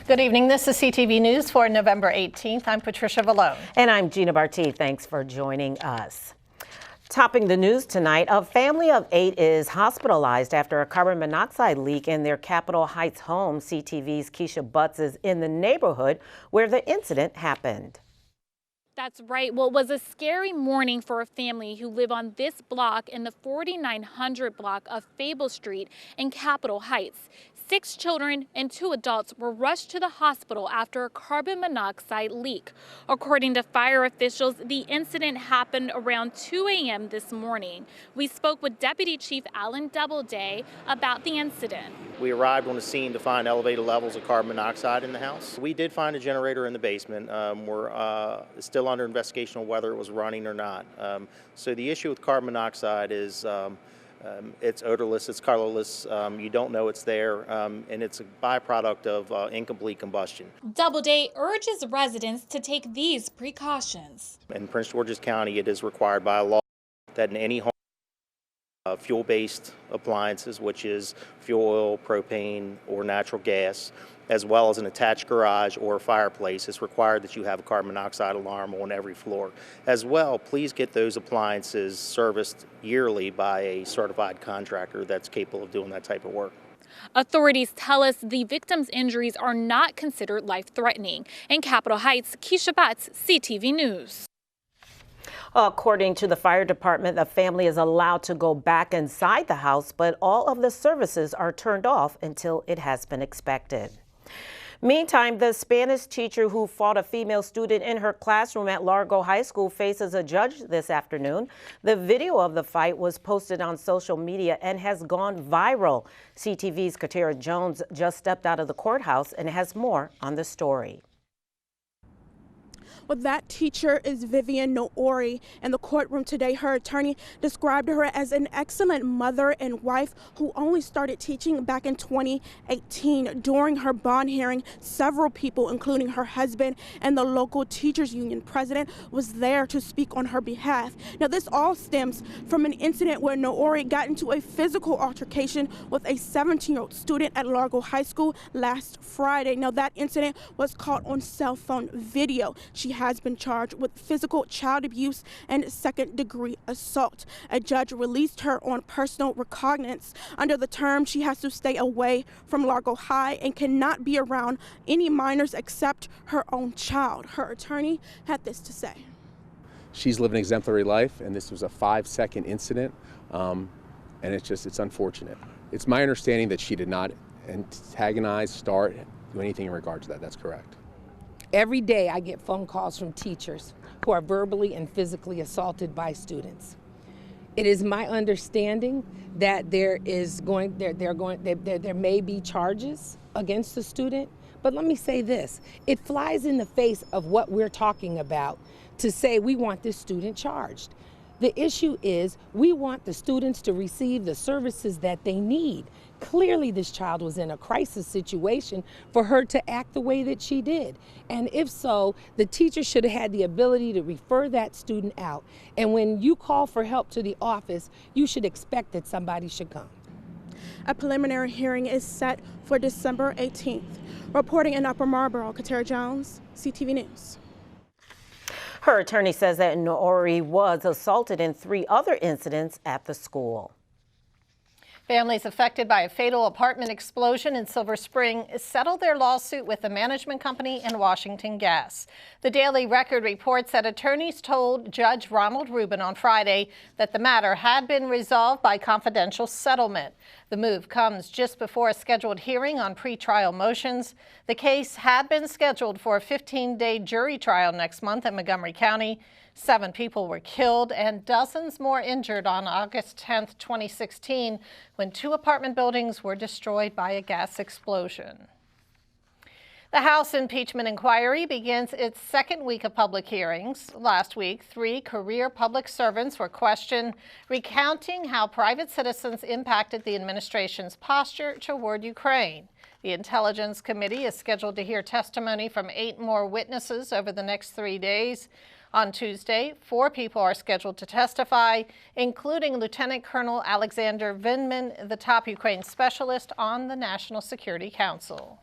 Good evening. This is CTV News for November 18th. I'm Patricia Vallone. And I'm Gina Barty. Thanks for joining us. Topping the news tonight, a family of 8 is hospitalized after a carbon monoxide leak in their Capitol Heights home. CTV's Keisha Butts is in the neighborhood where the incident happened. That's right. Well, it was a scary morning for a family who live on this block in the 4900 block of Fable Street in Capitol Heights. 6 children and 2 adults were rushed to the hospital after a carbon monoxide leak. According to fire officials, the incident happened around 2 a.m. this morning. We spoke with Deputy Chief Alan Doubleday about the incident. We arrived on the scene to find elevated levels of carbon monoxide in the house. We did find a generator in the basement. We're still under investigation on whether it was running or not. So the issue with carbon monoxide is it's odorless, it's colorless, you don't know it's there, and it's a byproduct of incomplete combustion. Doubleday urges residents to take these precautions. In Prince George's County, it is required by law that in any home, fuel-based appliances, which is fuel oil, propane, or natural gas, as well as an attached garage or fireplace, it's required that you have a carbon monoxide alarm on every floor. As well, please get those appliances serviced yearly by a certified contractor that's capable of doing that type of work. Authorities tell us the victim's injuries are not considered life-threatening. In Capitol Heights, Keisha Butts, CTV News. According to the fire department, the family is allowed to go back inside the house, but all of the services are turned off until it has been inspected. Meantime, the Spanish teacher who fought a female student in her classroom at Largo High School faces a judge this afternoon. The video of the fight was posted on social media and has gone viral. CTV's Katera Jones just stepped out of the courthouse and has more on the story. Well, that teacher is Vivian Noori. In the courtroom today, her attorney described her as an excellent mother and wife who only started teaching back in 2018. During her bond hearing, several people, including her husband and the local teachers union president, was there to speak on her behalf. Now, this all stems from an incident where Noori got into a physical altercation with a 17-year-old student at Largo High School last Friday. Now, that incident was caught on cell phone video. She has been charged with physical child abuse and second-degree assault. A judge released her on personal recognizance. Under the term, she has to stay away from Largo High and cannot be around any minors except her own child. Her attorney had this to say. She's lived an exemplary life, and this was a 5-second incident, and it's unfortunate. It's my understanding that she did not antagonize, start, do anything in regard to that. That's correct. Every day I get phone calls from teachers who are verbally and physically assaulted by students. It is my understanding that there may be charges against the student, but let me say this, it flies in the face of what we're talking about to say we want this student charged. The issue is we want the students to receive the services that they need. Clearly this child was in a crisis situation for her to act the way that she did. And if so, the teacher should have had the ability to refer that student out. And when you call for help to the office, you should expect that somebody should come. A preliminary hearing is set for December 18th. Reporting in Upper Marlboro, Katera Jones, CTV News. Her attorney says that Noori was assaulted in 3 other incidents at the school. Families affected by a fatal apartment explosion in Silver Spring settled their lawsuit with the management company and Washington Gas. The Daily Record reports that attorneys told Judge Ronald Rubin on Friday that the matter had been resolved by confidential settlement. The move comes just before a scheduled hearing on pretrial motions. The case had been scheduled for a 15-day jury trial next month in Montgomery County. 7 people were killed and dozens more injured on August 10, 2016, when 2 apartment buildings were destroyed by a gas explosion. The House impeachment inquiry begins its 2nd week of public hearings. Last week, 3 career public servants were questioned, recounting how private citizens impacted the administration's posture toward Ukraine. The Intelligence Committee is scheduled to hear testimony from 8 more witnesses over the next 3 days. On Tuesday, 4 people are scheduled to testify, including Lieutenant Colonel Alexander Vindman, the top Ukraine specialist on the National Security Council.